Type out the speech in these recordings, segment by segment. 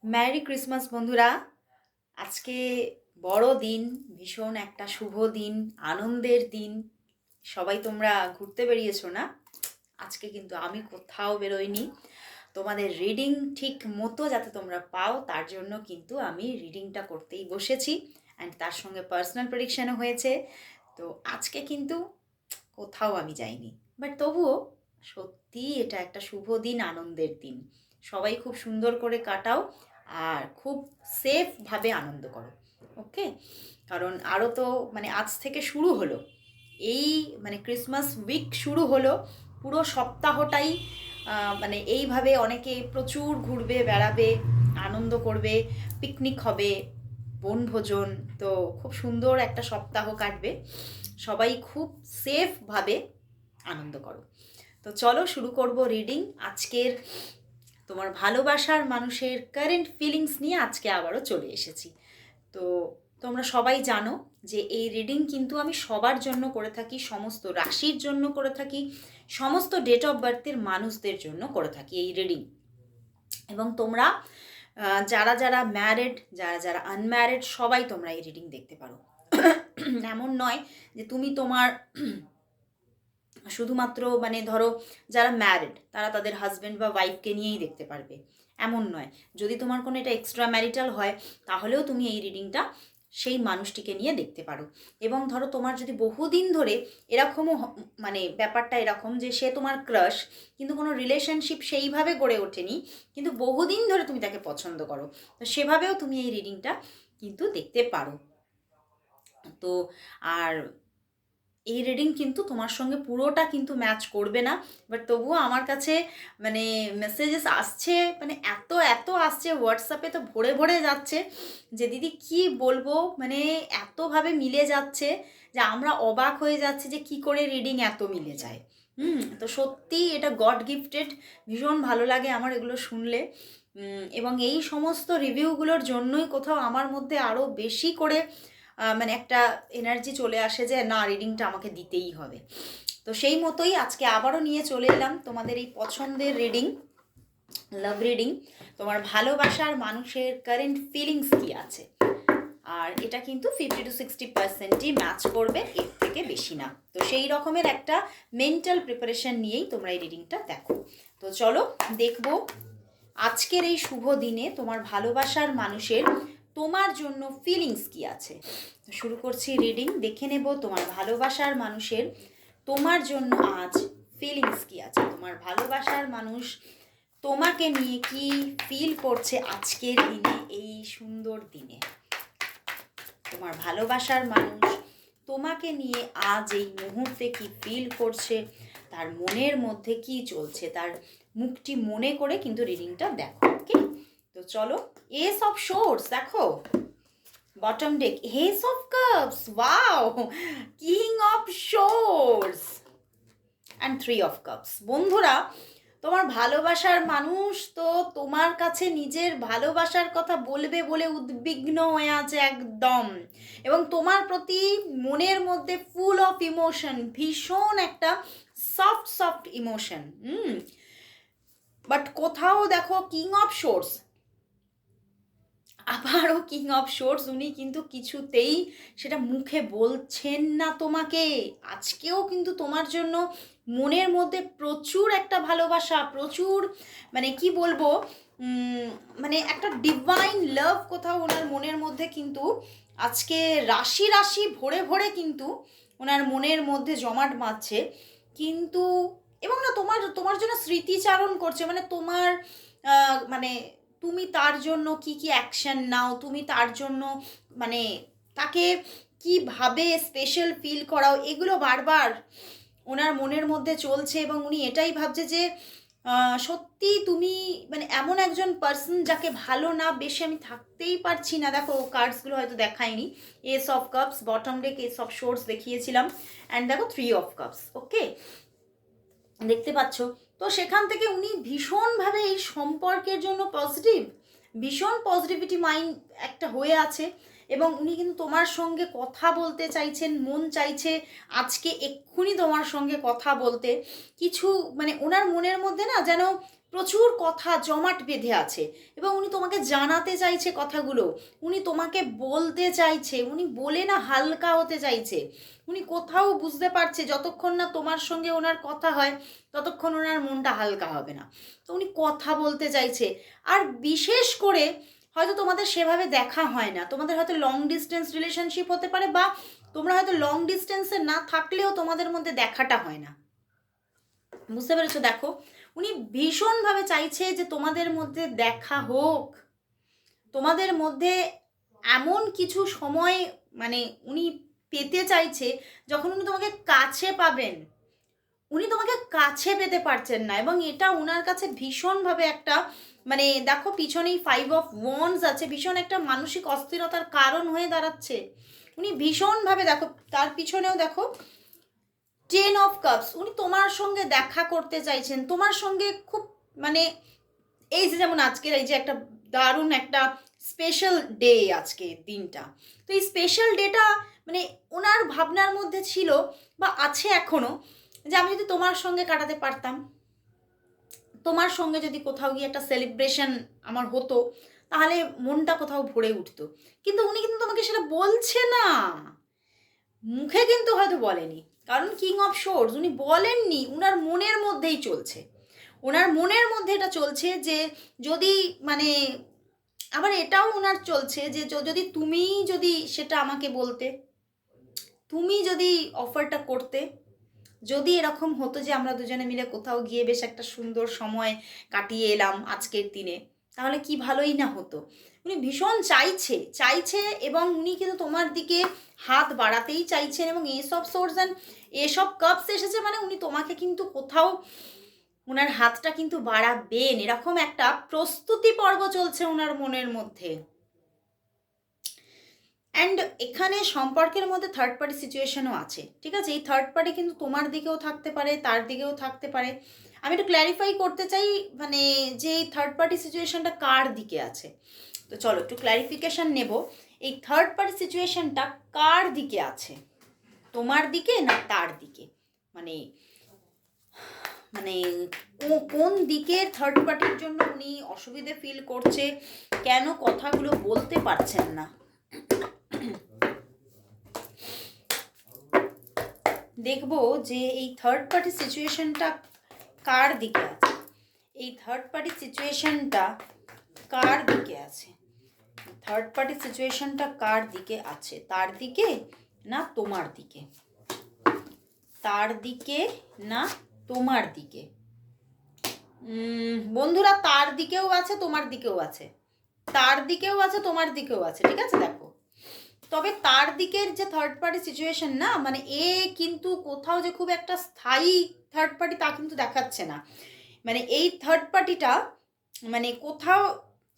Merry Christmas বন্ধুরা। আজকে বড় দিন, ভীষণ একটা শুভ দিন, আনন্দের দিন। সবাই তোমরা ঘুরতে বেরিয়েছো না? আজকে কিন্তু আমি কোথাও বেরোইনি। তোমাদের রিডিং ঠিক মতো যাতে তোমরা পাও তার জন্য কিন্তু আমি রিডিংটা করতেই বসেছি, অ্যান্ড তার সঙ্গে পার্সোনাল প্রেডিকশানও হয়েছে। তো আজকে কিন্তু কোথাও আমি যাইনি, বাট তবুও সত্যি এটা একটা শুভ দিন, আনন্দের দিন। সবাই খুব সুন্দর করে কাটাও আর খুব সেফভাবে আনন্দ করো। ওকে, কারণ আরও তো আজ থেকে শুরু হলো এই ক্রিসমাস উইক শুরু হলো। পুরো সপ্তাহটাই এইভাবে অনেকে প্রচুর ঘুরবে, বেড়াবে, আনন্দ করবে, পিকনিক হবে, বনভোজন। তো খুব সুন্দর একটা সপ্তাহ কাটবে। সবাই খুব সেফভাবে আনন্দ করো। তো চলো শুরু করব রিডিং আজকের। তোমার ভালোবাসার মানুষের কারেন্ট ফিলিংস নিয়ে আজকে আবারও চলে এসেছি। তো তোমরা সবাই জানো যে এই রিডিং কিন্তু আমি সবার জন্য করে থাকি, সমস্ত রাশির জন্য করে থাকি, সমস্ত ডেট অফ বার্থের মানুষদের জন্য করে থাকি এই রিডিং। এবং তোমরা যারা যারা ম্যারিড, যারা যারা আনম্যারিড, সবাই তোমরা এই রিডিং দেখতে পারো। এমন নয় যে তুমি তোমার শুধুমাত্র ধরো যারা ম্যারিড তারা তাদের হাজব্যান্ড বা ওয়াইফকে নিয়েই দেখতে পারবে, এমন নয়। যদি তোমার কোনো এটা এক্সট্রা ম্যারিটাল হয় তাহলেও তুমি এই রিডিংটা সেই মানুষটিকে নিয়ে দেখতে পারো। এবং ধরো তোমার যদি বহুদিন ধরে এরকমও ব্যাপারটা এরকম যে সে তোমার ক্রাশ, কিন্তু কোনো রিলেশনশিপ সেইভাবে গড়ে ওঠেনি, কিন্তু বহুদিন ধরে তুমি তাকে পছন্দ করো, তো সেভাবেও তুমি এই রিডিংটা কিন্তু দেখতে পারো। তো আর এই রিডিং কিন্তু তোমার সঙ্গে পুরোটা কিন্তু ম্যাচ করবে না, বাট তবুও আমার কাছে মেসেজেস আসছে, এত এত আসছে, হোয়াটসঅ্যাপে তো ভরে ভরে যাচ্ছে যে দিদি কি বলবো, এতভাবে মিলে যাচ্ছে যে আমরা অবাক হয়ে যাচ্ছি যে কি করে রিডিং এত মিলে যায়। তো সত্যি এটা গড গিফটেড। ভীষণ ভালো লাগে আমার এগুলো শুনলে। এবং এই সমস্ত রিভিউগুলোর জন্যই কোথাও আমার মধ্যে আরও বেশি করে একটা এনার্জি চলে আসে যে না, রিডিংটা আমাকে দিতেই হবে। তো সেই মতোই আজকে আবারও নিয়ে চলে এলাম তোমাদের এই পছন্দের রিডিং, লাভ রিডিং। তোমার ভালোবাসার মানুষের কারেন্ট ফিলিংস কী আছে। আর এটা কিন্তু 50-60%ই ম্যাচ করবে, এর থেকে বেশি না। তো সেই রকমের একটা মেন্টাল প্রিপারেশন নিয়েই তোমরা এই রিডিংটা দেখো। তো চলো দেখবো আজকের এই শুভ দিনে তোমার ভালোবাসার মানুষের তোমার জন্য ফিলিংস কি আছে। তো শুরু করছি রিডিং, দেখে নেব তোমার ভালোবাসার মানুষের তোমার জন্য আজ ফিলিংস কি আছে। তোমার ভালোবাসার মানুষ তোমাকে নিয়ে কি ফিল করছে আজকের দিনে, এই সুন্দর দিনে। তোমার ভালোবাসার মানুষ তোমাকে নিয়ে আজ এই মুহূর্তে কি ফিল করছে, তার মনের মধ্যে কি চলছে, তার মুখটি মনে করে কিন্তু রিডিংটা দেখো। ওকে, তো চলো। এস অফ শোর্স দেখো, bottom day S of cups, wow, king of swords and 3 of cups. বন্ধুরা, তোমার ভালোবাসার মানুষ তো তোমার কাছে নিজের ভালোবাসার কথা বলবে বলে উদ্বিগ্ন হয়ে আছে একদম, এবং তোমার প্রতি মনের মধ্যে ফুল অফ ইমোশন, ভীষণ একটা সফট সফট ইমোশন। বাট কোথাও দেখো কিং অফ শোর্স, আবারও কিং অফ শোর্স, উনি কিন্তু কিছুতেই সেটা মুখে বলছেন না তোমাকে। আজকেও কিন্তু তোমার জন্য মনের মধ্যে প্রচুর একটা ভালোবাসা, প্রচুর কি বলবো, একটা ডিভাইন লাভ কোথাও ওনার মনের মধ্যে কিন্তু আজকে রাশি রাশি ভরে ভরে কিন্তু ওনার মনের মধ্যে জমাট বাঁধছে। কিন্তু এবং না তোমার তোমার জন্য স্মৃতিচারণ করছে, তোমার মানে তুমি তার জন্য কি কি অ্যাকশন নাও, তুমি তার জন্য তাকে কিভাবে স্পেশাল ফিল করাও, এগুলো বারবার ওনার মনের মধ্যে চলছে। এবং উনি এটাই ভাবছে যে সত্যি তুমি এমন একজন পার্সন যাকে ভালো না বেশি আমি থাকতেই পারছি না। দেখো কার্ডসগুলো হয়তো দেখায়নি, S of cups, bottom day S of swords দেখিয়েছিলাম, অ্যান্ড দেখো 3 অফ কাপস। ওকে, দেখতে পাচ্ছ। তো সেখান থেকে উনি ভীষণভাবে এই সম্পর্কের জন্য পজিটিভ, ভীষণ পজিটিভিটি মাইন্ড একটা হয়ে আছে। এবং উনি কিন্তু তোমার সঙ্গে কথা বলতে চাইছেন, মন চাইছে আজকে এক্ষুনি তোমার সঙ্গে কথা বলতে। কিছু ওনার মনের মধ্যে না যেন প্রচুর কথা জমাট বেঁধে আছে এবং উনি তোমাকে জানাতে চাইছে কথাগুলো, উনি তোমাকে বলতে চাইছে, উনি বলে না হালকা হতে চাইছে। উনি কোথাও বুঝতে পারছে যতক্ষণ না তোমার সঙ্গে ওনার কথা হয় ততক্ষণ ওনার মনটা হালকা হবে না। তো উনি কথা বলতে চাইছে। আর বিশেষ করে হয়তো তোমাদের সেভাবে দেখা হয় না, তোমাদের হয়তো লং ডিস্টেন্স রিলেশনশিপ হতে পারে, বা তোমরা হয়তো লং ডিস্টেন্সে না থাকলেও তোমাদের মধ্যে দেখাটা হয় না। বুঝতে পেরেছো? দেখো, উনি ভীষণভাবে চাইছে যে তোমাদের মধ্যে দেখা হোক, তোমাদের মধ্যে এমন কিছু সময় মানে উনি পেতে চাইছে যখন উনি তোমাকে কাছে পাবেন। উনি তোমাকে কাছে পেতে পারছেন না, এবং এটা ওনার কাছে ভীষণভাবে একটা মানে দেখো পিছনেই 5 অফ ওয়ান্ডস আছে, ভীষণ একটা মানসিক অস্থিরতার কারণ হয়ে দাঁড়াচ্ছে। উনি ভীষণভাবে দেখো তার পিছনেও দেখো 10 অফ কাপস, উনি তোমার সঙ্গে দেখা করতে চাইছেন, তোমার সঙ্গে খুব মানে এই যে যেমন আজকের এই যে একটা দারুণ একটা স্পেশাল ডে আজকে দিনটা, তো এই স্পেশাল ডেটা মানে ওনার ভাবনার মধ্যে ছিল বা আছে এখনো, যে আমি যদি তোমার সঙ্গে কাটাতে পারতাম, তোমার সঙ্গে যদি কোথাও গিয়ে একটা সেলিব্রেশন আমার হতো, তাহলে মনটা কোথাও ভরে উঠতো। কিন্তু উনি কিন্তু তোমাকে সেটা বলছে না, মুখে কিন্তু হয়তো বলেনি, কারণ কিং অফ শোর্স উনি বলেননি, উনার মনের মধ্যেই চলছে। ওনার মনের মধ্যে এটা চলছে যে যদি মানে আবার এটাও ওনার চলছে যে যদি তুমি যদি সেটা আমাকে বলতে, তুমি যদি অফারটা করতে, যদি এরকম হতো যে আমরা দুজনে মিলে কোথাও গিয়ে বেশ একটা সুন্দর সময় কাটিয়ে এলাম আজকের দিনে, তাহলে কি ভালোই না হতো। উনি ভীষণ চাইছে চাইছে এবং উনি কিন্তু তোমার দিকে হাত বাড়াতেই চাইছেন, এবং এসব সোর্স অ্যান্ড এসব কাপস এসেছে মানে উনি তোমাকে কিন্তু কোথাও ওনার হাতটা কিন্তু বাড়াবেন, এরকম একটা প্রস্তুতি পর্ব চলছে ওনার মনের মধ্যে। অ্যান্ড এখানে সম্পর্কের মধ্যে থার্ড পার্টি সিচুয়েশনও আছে, ঠিক আছে? এই থার্ড পার্টি কিন্তু তোমার দিকেও থাকতে পারে, তার দিকেও থাকতে পারে। আমি একটু ক্ল্যারিফাই করতে চাই মানে যে এই থার্ড পার্টি সিচুয়েশনটা কার দিকে আছে। তো চলো একটু ক্ল্যারিফিকেশান নেব, এই থার্ড পার্টি সিচুয়েশনটা কার দিকে আছে, তোমার দিকে না তার দিকে? মানে মানে কোন দিকের থার্ড পার্টির জন্য উনি অসুবিধে ফিল করছে, কেন কথাগুলো বলতে পারছেন না? দেখবো যে এই থার্ড পার্টি সিচুয়েশনটা কার দিকে আছে, এই থার্ড পার্টি সিচুয়েশনটা কার দিকে আছে, থার্ড পার্টি সিচুয়েশনটা কার দিকে আছে, তার দিকে না তোমার দিকে? তার দিকে না তোমার দিকে? বন্ধুরা তার দিকেও আছে তোমার দিকেও আছে, তার দিকেও আছে তোমার দিকেও আছে, ঠিক আছে? দেখো, তবে তার দিকের যে থার্ড পার্টি সিচুয়েশন না মানে এ কিন্তু কোথাও যে খুব একটা স্থায়ী থার্ড পার্টি তা কিন্তু দেখাচ্ছে না। মানে এই থার্ড পার্টিটা মানে কোথাও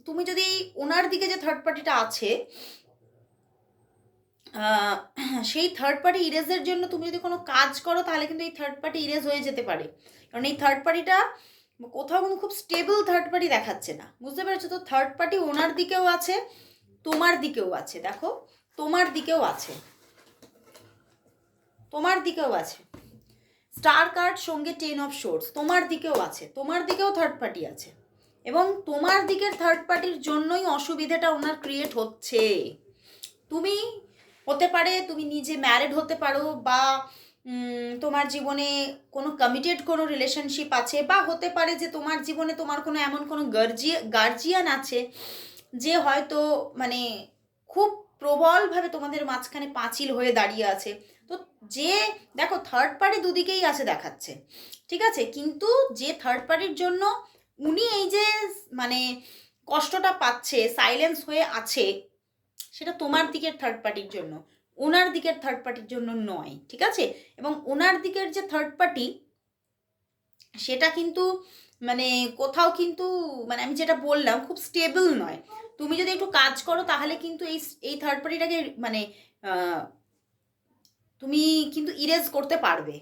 তুমি যদি ওনার দিকে যে থার্ড পার্টিটা আছে সেই থার্ড পার্টি ইরেজের জন্য তুমি যদি কোনো কাজ করো তাহলে কিন্তু এই থার্ড পার্টি ইরেজ হয়ে যেতে পারে, কারণ এই থার্ড পার্টিটা কোথাও কিন্তু খুব স্টেবল থার্ড পার্টি দেখাচ্ছে না। বুঝতে পেরেছো? তো থার্ড পার্টি ওনার দিকেও আছে তোমার দিকেও আছে, দেখো তোমার দিকেও আছে, তোমার দিকেও আছে। স্টার কার্ড সঙ্গে 10 অফ শোর্টস, তোমার দিকেও আছে, তোমার দিকেও থার্ড পার্টি আছে, এবং তোমার দিকের থার্ড পার্টির জন্যই অসুবিধাটা ওনার ক্রিয়েট হচ্ছে। তুমি হতে পারে তুমি নিজে ম্যারিড হতে পারো, বা তোমার জীবনে কোনো কমিটেড কোনো রিলেশনশিপ আছে, বা হতে পারে যে তোমার জীবনে তোমার কোনো এমন কোনো গার্জিয়ান আছে যে হয়তো মানে খুব প্রবলভাবে তোমাদের মাঝখানে পাঁচিল হয়ে দাঁড়িয়ে আছে। তো যে দেখো থার্ড পার্টি দুদিকেই আছে দেখাচ্ছে, ঠিক আছে? কিন্তু যে থার্ড পার্টির জন্য উনি এই যে মানে কষ্টটা পাচ্ছে, সাইলেন্স হয়ে আছে, সেটা তোমার দিকের থার্ড পার্টির জন্য, ওনার দিকের থার্ড পার্টির জন্য নয়, ঠিক আছে? এবং ওনার দিকের যে থার্ড পার্টি সেটা কিন্তু মানে কোথাও কিন্তু মানে আমি যেটা বললাম খুব স্টেবল নয়। তুমি যদি একটু কাজ করো তাহলে কিন্তু এই থার্ড পার্টিটাকে মানে তুমি কিন্তু ইরেজ করতে পারবে।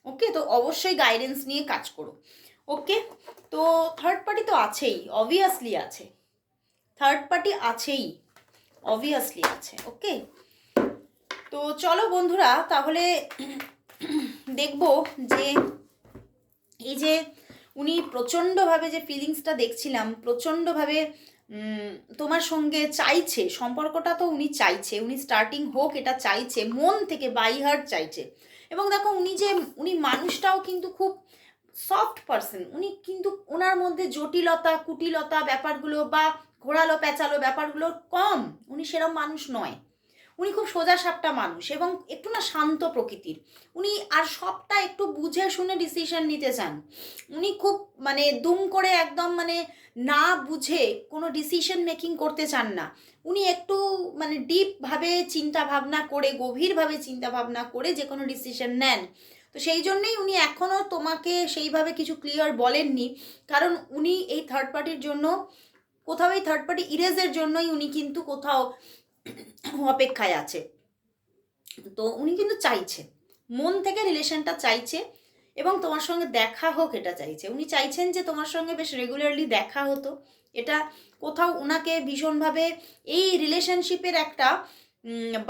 ওকে, তো অবশ্যই গাইডেন্স নিয়ে কাজ করো। ওকে, তো থার্ড পার্টি তো আছেই, অবভিয়াসলি আছে, থার্ড পার্টি আছেই, অবভিয়াসলি আছে। ওকে, তো চলো বন্ধুরা তাহলে দেখব যে এই যে উনি প্রচণ্ডভাবে যে ফিলিংসটা দেখছিলাম, প্রচণ্ডভাবে তোমার সঙ্গে চাইছে, সম্পর্কটা তো উনি চাইছে, উনি স্টার্টিং হোক এটা চাইছে, মন থেকে বাই হার্ট চাইছে। এবং দেখো উনি মানুষটাও কিন্তু খুব সফট পারসন, উনি কিন্তু ওনার মধ্যে জটিলতা কুটিলতা ব্যাপারগুলো বা ঘোরালো পেঁচালো ব্যাপারগুলো কম, উনি সেরকম মানুষ নয়। উনি খুব সোজা সাপটা মানুষ এবং একটু না শান্ত প্রকৃতির। উনি আর সবটা একটু বুঝে শুনে ডিসিশন নিতে চান। উনি খুব মানে দুম করে একদম মানে না বুঝে কোনো ডিসিশন মেকিং করতে চান না। উনি একটু মানে ডিপভাবে চিন্তা ভাবনা করে, গভীরভাবে চিন্তা ভাবনা করে যে কোনো ডিসিশন নেন। তো সেই জন্যেই উনি এখনও তোমাকে সেইভাবে কিছু ক্লিয়ার বলেননি, কারণ উনি এই থার্ড পার্টির জন্য কোথাও, এই থার্ড পার্টি ইরেজের জন্যই উনি কিন্তু কোথাও অপেক্ষায় আছে। তো উনি কিন্তু চাইছে, মন থেকে রিলেশনটা চাইছে এবং তোমার সঙ্গে দেখা হোক এটা চাইছে। উনি চাইছেন যে তোমার সঙ্গে বেশ রেগুলারলি দেখা হতো। এটা কোথাও ওনাকে ভীষণভাবে এই রিলেশনশিপের একটা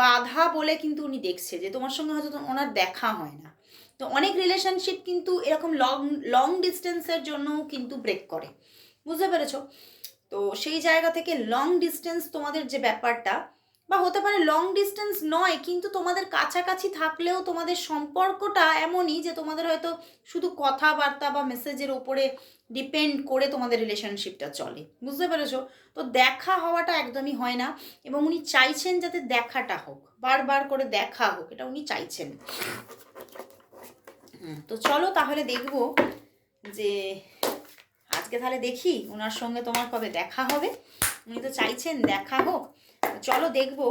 বাধা বলে কিন্তু উনি দেখছে, যে তোমার সঙ্গে হয়তো ওনার দেখা হয় না। তো অনেক রিলেশনশিপ কিন্তু এরকম লং লং ডিস্টেন্সের জন্যও কিন্তু ব্রেক করে, বুঝতে পেরেছো? তো সেই জায়গা থেকে লং ডিস্টেন্স তোমাদের যে ব্যাপারটা, বা হতে পারে লং ডিস্টেন্স নয় কিন্তু তোমাদের কাছাকাছি থাকলেও তোমাদের সম্পর্কটা এমনই যে তোমাদের হয়তো শুধু কথাবার্তা বা মেসেজের ওপরে ডিপেন্ড করে তোমাদের রিলেশনশিপটা চলে, বুঝতে পেরেছো? তো দেখা হওয়াটা একদমই হয় না এবং উনি চাইছেন যাতে দেখাটা হোক, বারবার করে দেখা হোক, এটা উনি চাইছেন। তো চলো তাহলে দেখবো যে আজকে তাহলে দেখি ওনার সঙ্গে তোমার কবে দেখা হবে। উনি তো চাইছেন দেখা হোক, চলো দেখবো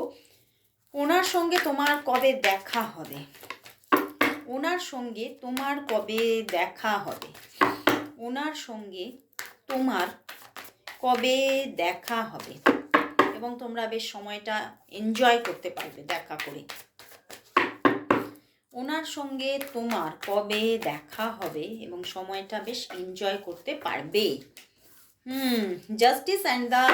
ওনার সঙ্গে তোমার কবে দেখা হবে, ওনার সঙ্গে তোমার কবে দেখা হবে, ওনার সঙ্গে তোমার কবে দেখা হবে এবং তোমরা বেশ সময়টা এনজয় করতে পারবে দেখা করে। ওনার সঙ্গে তোমার কবে দেখা হবে এবং সময়টা বেশ এনজয় করতে পারবে। Justice and the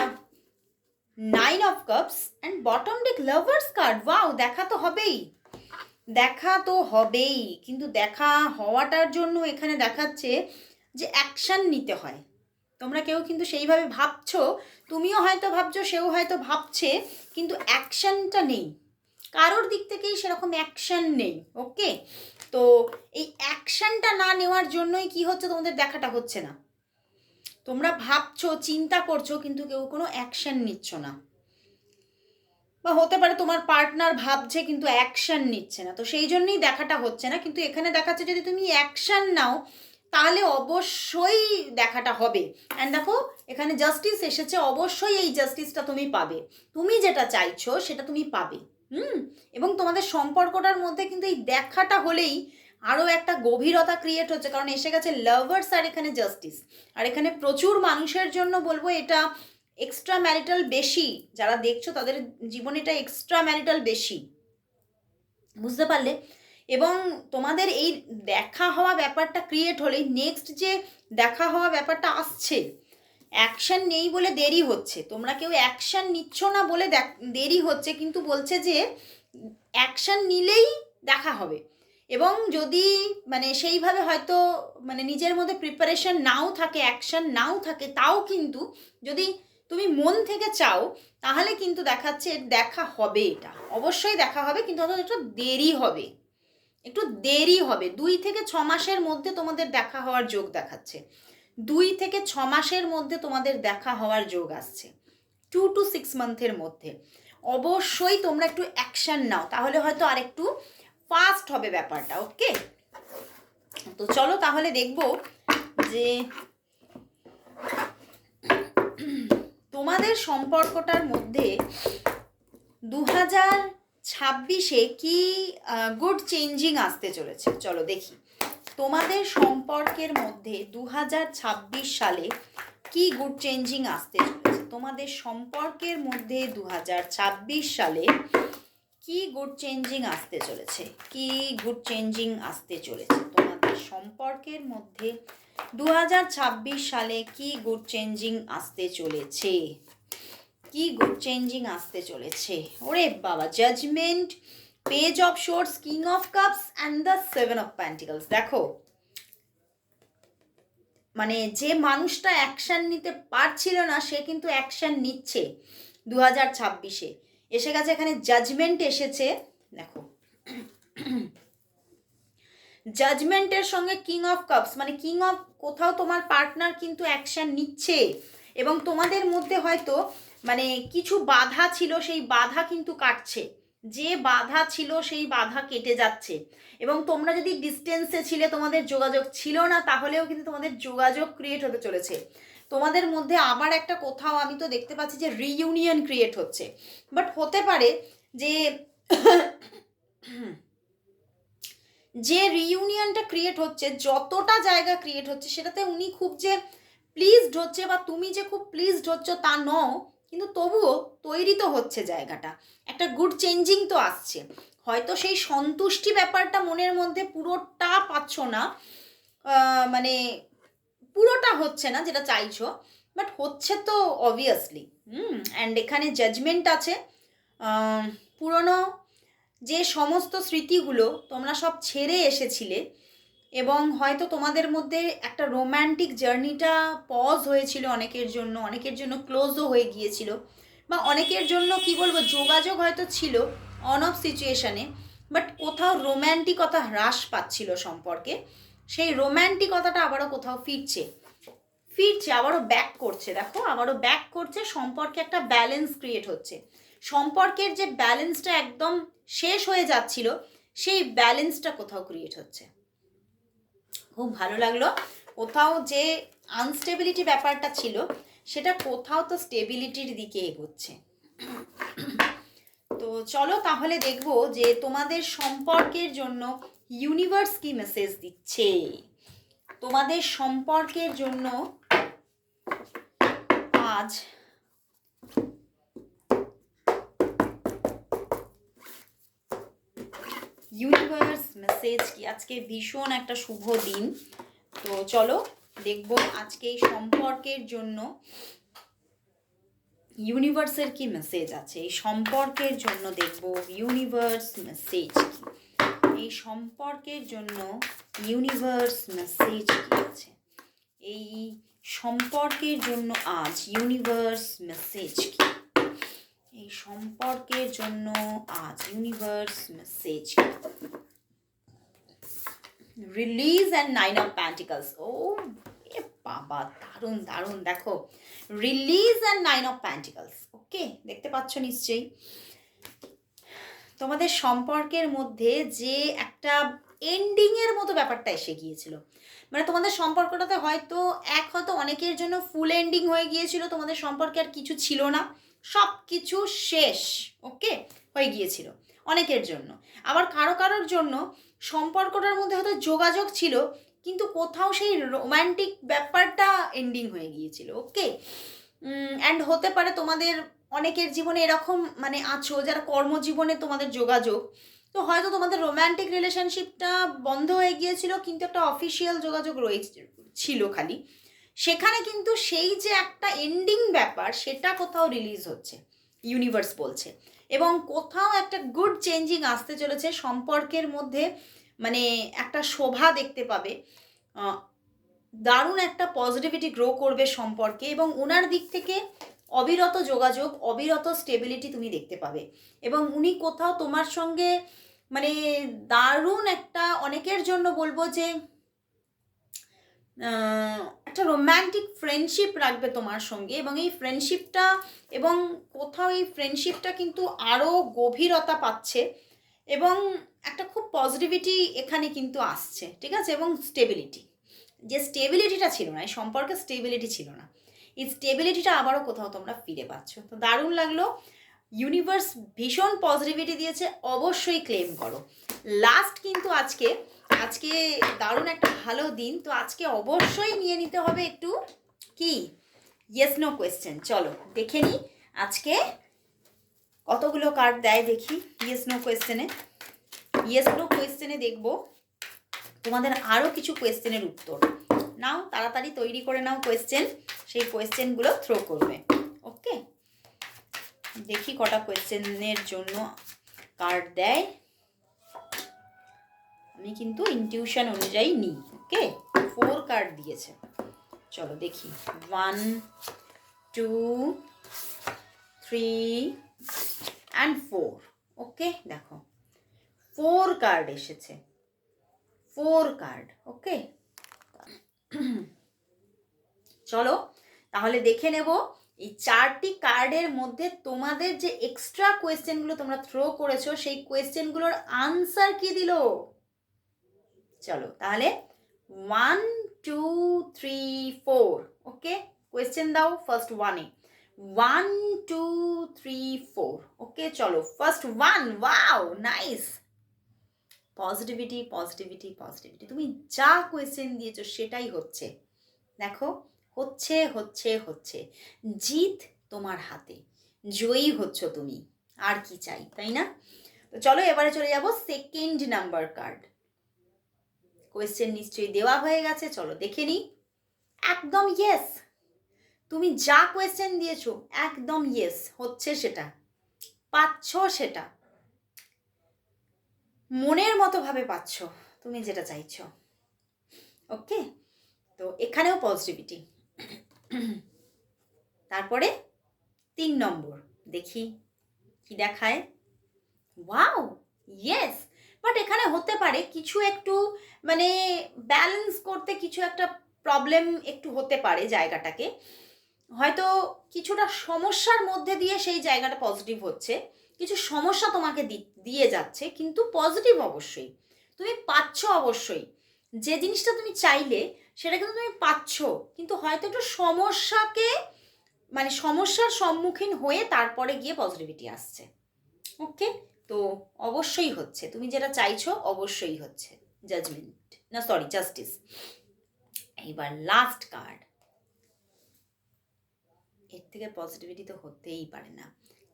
9 of cups and bottom day lovers card. Wow, দেখা তো হবেই, দেখা তো হবেই, কিন্তু দেখা হওয়াটার জন্য এখানে দেখাচ্ছে যে অ্যাকশান নিতে হয়। তোমরা কেউ কিন্তু সেইভাবে ভাবছো, তুমিও হয়তো ভাবছো, সেও হয়তো ভাবছে, কিন্তু অ্যাকশানটা নেই, কারোর দিক থেকেই সেরকম অ্যাকশান নেই। ওকে, তো এই অ্যাকশানটা না নেওয়ার জন্যই কি হচ্ছে, তোমাদের দেখাটা হচ্ছে না। তোমরা ভাবছো, চিন্তা করছো, কিন্তু কেউ কোনো অ্যাকশান নিচ্ছ না, বা হতে পারে তোমার পার্টনার ভাবছে কিন্তু অ্যাকশান নিচ্ছে না, তো সেই জন্যই দেখাটা হচ্ছে না। কিন্তু এখানে দেখাচ্ছে যদি তুমি অ্যাকশান নাও তাহলে অবশ্যই দেখাটা হবে। অ্যান্ড দেখো এখানে জাস্টিস এসেছে, অবশ্যই এই জাস্টিসটা তুমি পাবে, তুমি যেটা চাইছো সেটা তুমি পাবে। এবং তোমাদের সম্পর্কটার মধ্যে কিন্তু এই দেখাটা হলেই আরও একটা গভীরতা ক্রিয়েট হচ্ছে, কারণ এসে গেছে লাভার্স আর এখানে জাস্টিস। আর এখানে প্রচুর মানুষের জন্য বলবো এটা এক্সট্রা ম্যারিটাল বেশি, যারা দেখছো তাদের জীবনে এটা এক্সট্রা ম্যারিটাল বেশি, বুঝতে পারলে? এবং তোমাদের এই দেখা হওয়া ব্যাপারটা ক্রিয়েট হলেই নেক্সট যে দেখা হওয়া ব্যাপারটা আসছে, অ্যাকশান নেই বলে দেরি হচ্ছে, তোমরা কেউ অ্যাকশান নিচ্ছ না বলে দেরি হচ্ছে, কিন্তু বলছে যে অ্যাকশান নিলেই দেখা হবে। এবং যদি মানে সেইভাবে হয়তো মানে নিজের মধ্যে প্রিপারেশন নাও থাকে, অ্যাকশান নাও থাকে, তাও কিন্তু যদি তুমি মন থেকে চাও তাহলে কিন্তু দেখাচ্ছে দেখা হবে, এটা অবশ্যই দেখা হবে, কিন্তু হয়তো একটু দেরি হবে, একটু দেরি হবে। 2 থেকে 6 মাসের মধ্যে তোমাদের দেখা হওয়ার যোগ দেখাচ্ছে, 2 থেকে 6 মাসের মধ্যে তোমাদের দেখা হওয়ার যোগ আসছে, 2 to 6 মান্থের মধ্যে। অবশ্যই তোমরা একটু অ্যাকশান নাও, তাহলে হয়তো আরেকটু ফাস্ট হবে ব্যাপারটা। ওকে, তো চলো তাহলে দেখবো যে তোমাদের সম্পর্কটার মধ্যে 2026-এ কি গুড চেঞ্জিং আসতে চলেছে। চলো দেখি তোমাদের সম্পর্কের মধ্যে 2026 সালে কি গুড চেঞ্জিং আসতে চলেছে, তোমাদের সম্পর্কের মধ্যে 2026 সালে কি গুড চেঞ্জিং আসতে চলেছে, কি গুড চেঞ্জিং আসতে চলেছে তোমাদের সম্পর্কের মধ্যে 2026 সালে কি গুড চেঞ্জিং আসতে চলেছে, কি গুড চেঞ্জিং আসতে চলেছে। ওরে বাবা, judgement, page of swords, king of cups and the 7 of pentacles. দেখো মানে যে মানুষটা অ্যাকশান নিতে পারছিল না সে কিন্তু অ্যাকশান নিচ্ছে 2026-এ এসে গেছে। এখানে জাজমেন্ট এসেছে, দেখো জাজমেন্টের সঙ্গে কিং অফ কাপস, মানে কিং অফ, কোথাও তোমার পার্টনার কিন্তু অ্যাকশান নিচ্ছে এবং তোমাদের মধ্যে হয়তো মানে কিছু বাধা ছিল, সেই বাধা কিন্তু কাটছে। যে বাধা ছিল সেই বাধা কেটে যাচ্ছে। এবং তোমরা যদি ডিস্টেন্সে ছিলে, তোমাদের যোগাযোগ ছিল না, তাহলেও কিন্তু তোমাদের যোগাযোগ ক্রিয়েট হতে চলেছে। তোমাদের মধ্যে আবার একটা কোথাও আমি তো দেখতে পাচ্ছি যে রিইউনিয়ন ক্রিয়েট হচ্ছে। বাট হতে পারে যে যে রিইউনিয়নটা ক্রিয়েট হচ্ছে, যতটা জায়গা ক্রিয়েট হচ্ছে সেটাতে উনি খুব যে প্লিজড হচ্ছে বা তুমি যে খুব প্লিজড হচ্ছ তা নও, কিন্তু তবুও তৈরি তো হচ্ছে জায়গাটা, একটা গুড চেঞ্জিং তো আসছে। হয়তো সেই সন্তুষ্টি ব্যাপারটা মনের মধ্যে পুরোটা পাচ্ছ না, মানে পুরোটা হচ্ছে না যেটা চাইছো, বাট হচ্ছে তো অবভিয়াসলি। অ্যান্ড এখানে জাজমেন্ট আছে। পুরনো যে সমস্ত স্মৃতিগুলো তোমরা সব ছেড়ে এসেছিলে এবং হয়তো তোমাদের মধ্যে একটা রোম্যান্টিক জার্নিটা পজ হয়েছিল অনেকের জন্য ক্লোজও হয়ে গিয়েছিল, বা অনেকের জন্য কি বলবো যোগাযোগ হয়তো ছিল অন অফ সিচুয়েশানে, বাট কোথাও রোম্যান্টিকতা হ্রাস পাচ্ছিল সম্পর্কে। সেই রোম্যান্টিকতাটা আবারও কোথাও ফিরছে, আবারও ব্যাক করছে। দেখো আবারও ব্যাক করছে, সম্পর্কে একটা ব্যালেন্স ক্রিয়েট হচ্ছে। সম্পর্কের যে ব্যালেন্সটা একদম শেষ হয়ে যাচ্ছিল, সেই ব্যালেন্সটা কোথাও ক্রিয়েট হচ্ছে। খুব ভালো লাগলো। কোথাও যে আনস্টেবিলিটি ব্যাপারটা ছিল সেটা কোথাও তো স্টেবিলিটির দিকে এগোচ্ছে। তো চলো তাহলে দেখবো যে তোমাদের সম্পর্কের জন্য ইউনিভার্স কি মেসেজ দিচ্ছে। তোমাদের সম্পর্কের জন্য আজ ইউনিভার্স মেসেজ কি। আজকে ভীষণ একটা শুভ দিন, তো চলো দেখবো আজকে এই সম্পর্কের জন্য ইউনিভার্সের কি মেসেজ আছে। এই সম্পর্কের জন্য দেখবো ইউনিভার্স মেসেজ কি, এই সম্পর্কের জন্য ইউনিভার্স মেসেজ কি আছে, এই সম্পর্কের জন্য আজ ইউনিভার্স মেসেজ কি, এই সম্পর্কের জন্য আজ ইউনিভার্স মেসেজ কি। Release and 9 of pentacles. ও এ বাবা, দারুণ দারুণ। দেখো release and 9 of pentacles. Okay, দেখতে পাচ্ছ নিশ্চয়ই তোমাদের সম্পর্কের মধ্যে যে একটা এন্ডিংয়ের মতো ব্যাপারটা এসে গিয়েছিল। মানে তোমাদের সম্পর্কটাতে হয়তো অনেকের জন্য ফুল এন্ডিং হয়ে গিয়েছিল, তোমাদের সম্পর্কে আর কিছু ছিল না, সব কিছু শেষ ওকে হয়ে গিয়েছিল অনেকের জন্য। আবার কারোর জন্য সম্পর্কটার মধ্যে হয়তো যোগাযোগ ছিল, কিন্তু কোথাও সেই রোম্যান্টিক ব্যাপারটা এন্ডিং হয়ে গিয়েছিল। ওকে, অ্যান্ড হতে পারে তোমাদের অনেকের জীবনে এরকম মানে আছো যারা কর্মজীবনে তোমাদের যোগাযোগ, তো হয়তো তোমাদের রোম্যান্টিক রিলেশনশিপটা বন্ধ হয়ে গিয়েছিল, কিন্তু একটা অফিসিয়াল যোগাযোগ ছিল খালি, সেখানে কিন্তু সেই যে একটা এন্ডিং ব্যাপার সেটা কোথাও রিলিজ হচ্ছে ইউনিভার্স বলছে। এবং কোথাও একটা গুড চেঞ্জিং আসতে চলেছে সম্পর্কের মধ্যে, মানে একটা শোভা দেখতে পাবে, দারুণ একটা পজিটিভিটি গ্রো করবে সম্পর্কে, এবং ওনার দিক থেকে অবিরত যোগাযোগ, অবিরত স্টেবিলিটি তুমি দেখতে পাবে। এবং উনি কোথাও তোমার সঙ্গে মানে দারুণ একটা, অনেকের জন্য বলবো যে একটা রোম্যান্টিক ফ্রেন্ডশিপ রাখবে তোমার সঙ্গে, এবং এই ফ্রেন্ডশিপটা এবং কোথাও এই ফ্রেন্ডশিপটা কিন্তু আরও গভীরতা পাচ্ছে, এবং একটা খুব পজিটিভিটি এখানে কিন্তু আসছে, ঠিক আছে। এবং স্টেবিলিটি, যে স্টেবিলিটিটা ছিল না, এই সম্পর্কে স্টেবিলিটি ছিল না, এই স্টেবিলিটিটা আবারও কোথাও তোমরা ফিরে পাচ্ছ। তো দারুণ লাগলো, ইউনিভার্স ভীষণ পজিটিভিটি দিয়েছে, অবশ্যই ক্লেম করো। লাস্ট কিন্তু আজকে দারুণ একটা ভালো দিন, তো আজকে অবশ্যই নিয়ে নিতে হবে একটু কি ইয়েস নো কোয়েশ্চেন। চলো দেখে নিই আজকে কতগুলো কার্ড দেয় দেখি ইয়েস নো কোয়েশ্চেনে দেখবো তোমাদের আরও কিছু কোয়েশ্চেনের উত্তর। নাও তাড়াতাড়ি তৈরি করে নাও কোয়েশ্চেন, সেই কোয়েশ্চেনগুলো থ্রো করবে। ওকে, দেখি কটা কোয়েশ্চেনের জন্য কার্ড দেয়, আমি কিন্তু ইনটিউশন অনুযায়ী নিই। ওকে, 4 কার্ড দিয়েছে, চলো দেখি 1 2 3 অ্যান্ড 4। ওকে, দেখো 4 কার্ড এসেছে, 4 কার্ড। ওকে, চলো তাহলে দেখে নেব এই 4টি কার্ডের মধ্যে তোমাদের যে এক্সট্রা কোয়েশ্চেনগুলো তোমরা থ্রো করেছো সেই কোয়েশ্চেনগুলোর আনসার কি দিল। চলো তাহলে 1 2 3 4। ওকে, কোয়েশ্চেন দাও ফার্স্ট 1-এ 1 2 3 4। ওকে, চলো first 1। Wow, nice. Positivity positivity positivity, তুমি যা কোয়েশ্চেন দিয়েছো সেটাই হচ্ছে। দেখো হচ্ছে হচ্ছে হচ্ছে, জিত তোমার হাতে, জয়ী হচ্ছ তুমি, আর কি চাই, তাই না? তো চলো এবারে চলে যাব সেকেন্ড নাম্বার কার্ড। কোয়েশ্চেন নিশ্চয়ই দেওয়া হয়ে গেছে, চলো দেখে নিই। একদম ইয়েস, তুমি যা কোয়েশ্চেন দিয়েছো একদম ইয়েস, হচ্ছে সেটা, পাচ্ছ সেটা, মনের মতো ভাবে পাচ্ছ তুমি যেটা চাইছো। ওকে, তো এখানেও পজিটিভিটি। তারপরে 3 নম্বর দেখি কি দেখায়। Wow, yes. বাট এখানে হতে পারে কিছু একটু মানে ব্যালেন্স করতে কিছু একটা প্রবলেম একটু হতে পারে জায়গাটাকে, হয়তো কিছুটা সমস্যার মধ্যে দিয়ে সেই জায়গাটা পজিটিভ হচ্ছে, কিছু সমস্যা তোমাকে দিয়ে যাচ্ছে, কিন্তু পজিটিভ অবশ্যই, তুমি পাচ্ছ অবশ্যই যে জিনিসটা তুমি চাইলে সেটা কিন্তু তুমি পাচ্ছ, কিন্তু হয়তো একটু সমস্যাকে মানে সমস্যার সম্মুখীন হয়ে তারপরে গিয়ে পজিটিভিটি আসছে। ওকে, তো অবশ্যই হচ্ছে, তুমি যেটা চাইছো অবশ্যই হচ্ছে। জাজমেন্ট না, সরি, জাস্টিস। এইবার লাস্ট কার্ড, এর থেকে পজিটিভিটি তো হতেই পারে না।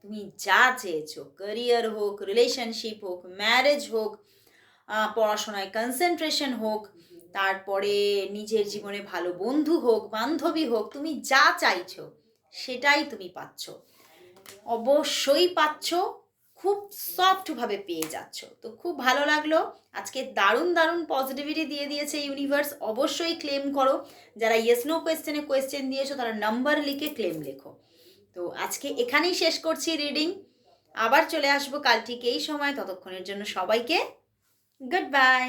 তুমি যা চেয়েছো, ক্যারিয়ার হোক, রিলেশনশিপ হোক, ম্যারেজ হোক, পড়াশোনায় কনসেন্ট্রেশন হোক, তারপরে নিজের জীবনে ভালো বন্ধু হোক, বান্ধবী হোক, তুমি যা চাইছো সেটাই তুমি পাচ্ছ, অবশ্যই পাচ্ছ, খুব সফটভাবে পেয়ে যাচ্ছ। তো খুব ভালো লাগলো, আজকে দারুণ দারুণ পজিটিভিটি দিয়ে দিয়েছে ইউনিভার্স। অবশ্যই ক্লেম করো, যারা ইয়েস নো কোয়েশ্চেনে কোয়েশ্চেন দিয়েছো তারা নাম্বার লিখে ক্লেম লেখো। তো আজকে এখানেই শেষ করছি রিডিং, আবার চলে আসবো কাল ঠিক এই সময়। ততক্ষণের জন্য সবাইকে গুড বাই।